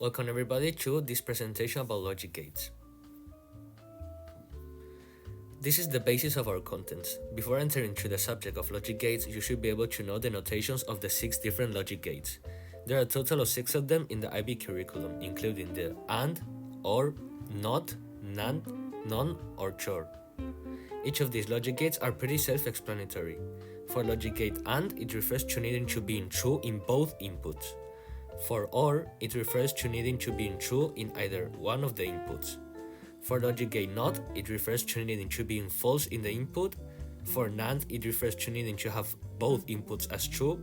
Welcome everybody to this presentation about logic gates. This is the basis of our contents. Before entering into the subject of logic gates, you should be able to know the notations of the 6 different logic gates. There are a total of 6 of them in the IB curriculum, including the AND, OR, NOT, NAND, NON, or CHOR. Each of these logic gates are pretty self-explanatory. For logic gate AND, it refers to needing to be true in both inputs. For OR, it refers to needing to be true in either one of the inputs. For logic gate NOT, it refers to needing to be false in the input. For NAND, it refers to needing to have both inputs as true.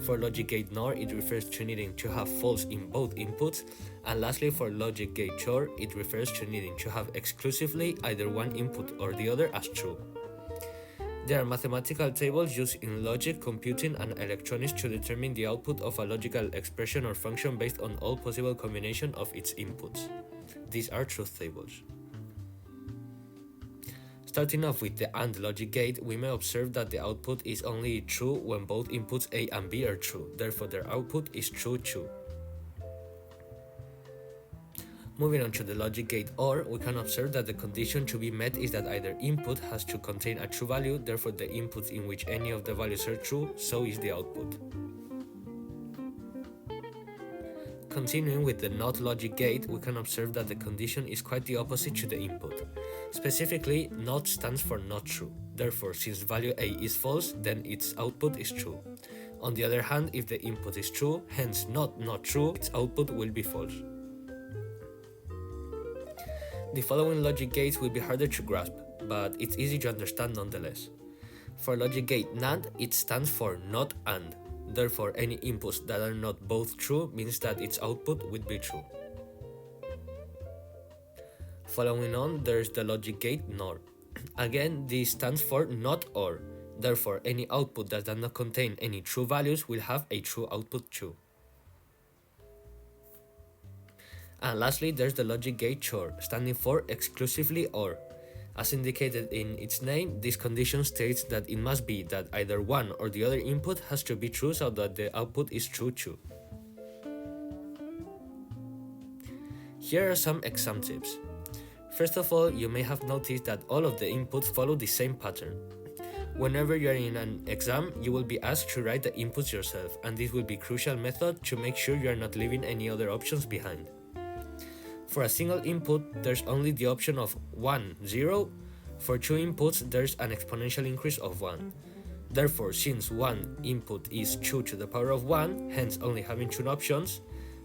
For logic gate NOR, it refers to needing to have false in both inputs. And lastly, for logic gate CHOR, it refers to needing to have exclusively either one input or the other as true. There are mathematical tables used in logic, computing, and electronics to determine the output of a logical expression or function based on all possible combinations of its inputs. These are truth tables. Starting off with the AND logic gate, we may observe that the output is only true when both inputs A and B are true, therefore their output is true. Moving on to the logic gate OR, we can observe that the condition to be met is that either input has to contain a true value, therefore the inputs in which any of the values are true, so is the output. Continuing with the NOT logic gate, we can observe that the condition is quite the opposite to the input. Specifically, NOT stands for not true. Therefore, since value A is false, then its output is true. On the other hand, if the input is true, hence not true, its output will be false. The following logic gates will be harder to grasp, but it's easy to understand nonetheless. For logic gate NAND, it stands for not AND. Therefore, any inputs that are not both true means that its output would be true. Following on, there's the logic gate NOR. Again, this stands for not OR. Therefore, any output that does not contain any true values will have a true output too. And lastly, there's the logic gate CHOR, standing for exclusively OR. As indicated in its name, this condition states that it must be that either one or the other input has to be true so that the output is true too. Here are some exam tips. First of all, you may have noticed that all of the inputs follow the same pattern. Whenever you are in an exam, you will be asked to write the inputs yourself, and this will be a crucial method to make sure you are not leaving any other options behind. For a single input, there's only the option of 1, 0. For 2 inputs, there's an exponential increase of 1. Therefore, since one input is 2 to the power of 1, hence only having 2 options,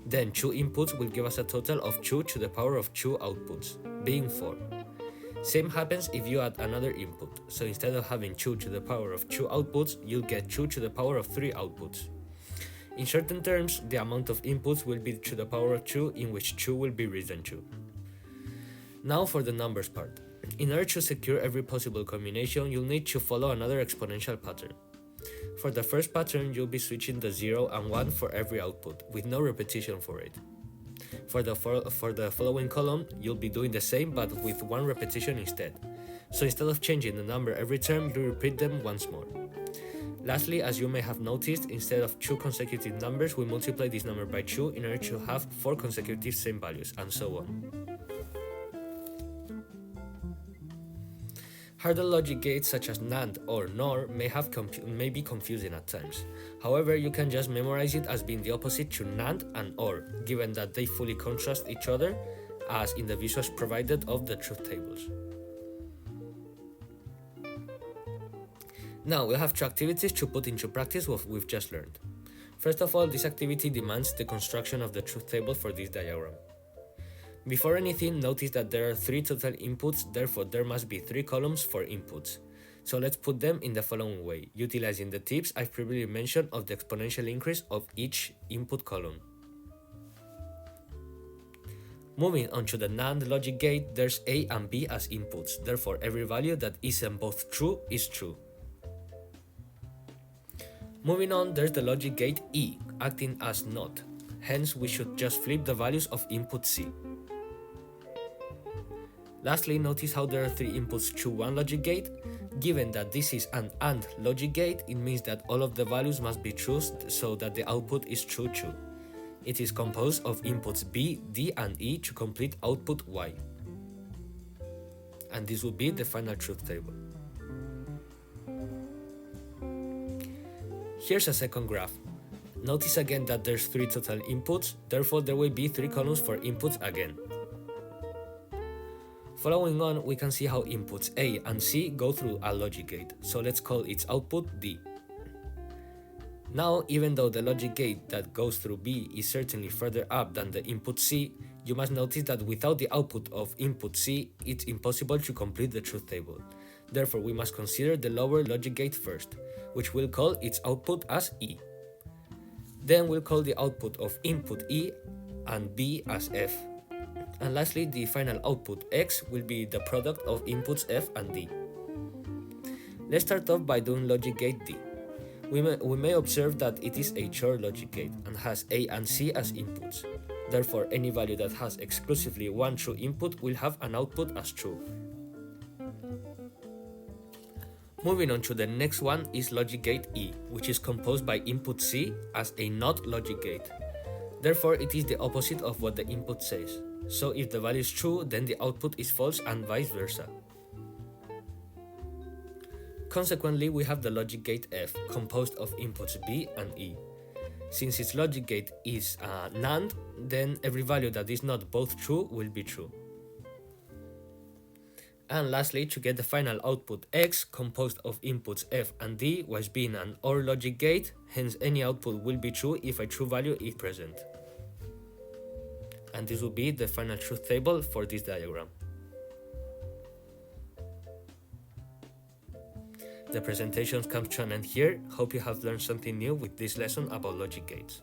then 2 inputs will give us a total of 2 to the power of 2 outputs, being 4. Same happens if you add another input, so instead of having 2 to the power of 2 outputs, you'll get 2 to the power of 3 outputs. In certain terms, the amount of inputs will be to the power of 2, in which 2 will be written 2. Now for the numbers part. In order to secure every possible combination, you'll need to follow another exponential pattern. For the first pattern, you'll be switching the 0 and 1 for every output, with no repetition for it. For the following column, you'll be doing the same but with 1 repetition instead. So instead of changing the number every term, you repeat them once more. Lastly, as you may have noticed, instead of 2 consecutive numbers, we multiply this number by 2 in order to have 4 consecutive same values, and so on. Harder logic gates such as NAND or NOR may be confusing at times. However, you can just memorize it as being the opposite to NAND and OR, given that they fully contrast each other, as in the visuals provided of the truth tables. Now, we'll have 2 activities to put into practice what we've just learned. First of all, this activity demands the construction of the truth table for this diagram. Before anything, notice that there are 3 total inputs, therefore there must be 3 columns for inputs. So let's put them in the following way, utilizing the tips I've previously mentioned of the exponential increase of each input column. Moving on to the NAND logic gate, there's A and B as inputs, therefore every value that isn't both true is true. Moving on, there's the logic gate E, acting as NOT. Hence, we should just flip the values of input C. Lastly, notice how there are 3 inputs to one logic gate. Given that this is an AND logic gate, it means that all of the values must be true so that the output is true too. It is composed of inputs B, D, and E to complete output Y. And this will be the final truth table. Here's a second graph. Notice again that there's 3 total inputs, therefore there will be 3 columns for inputs again. Following on, we can see how inputs A and C go through a logic gate, so let's call its output D. Now, even though the logic gate that goes through B is certainly further up than the input C, you must notice that without the output of input C, it's impossible to complete the truth table. Therefore, we must consider the lower logic gate first, which we'll call its output as E. Then we'll call the output of input E and B as F. And lastly, the final output X will be the product of inputs F and D. Let's start off by doing logic gate D. We may observe that it is a Shor logic gate and has A and C as inputs. Therefore, any value that has exclusively one true input will have an output as true. Moving on to the next one is logic gate E, which is composed by input C as a NOT logic gate. Therefore, it is the opposite of what the input says. So if the value is true, then the output is false and vice versa. Consequently, we have the logic gate F, composed of inputs B and E. Since its logic gate is NAND, then every value that is not both true will be true. And lastly, to get the final output X, composed of inputs F and D, while being an OR logic gate, hence any output will be true if a true value is present. And this will be the final truth table for this diagram. The presentation comes to an end here. Hope you have learned something new with this lesson about logic gates.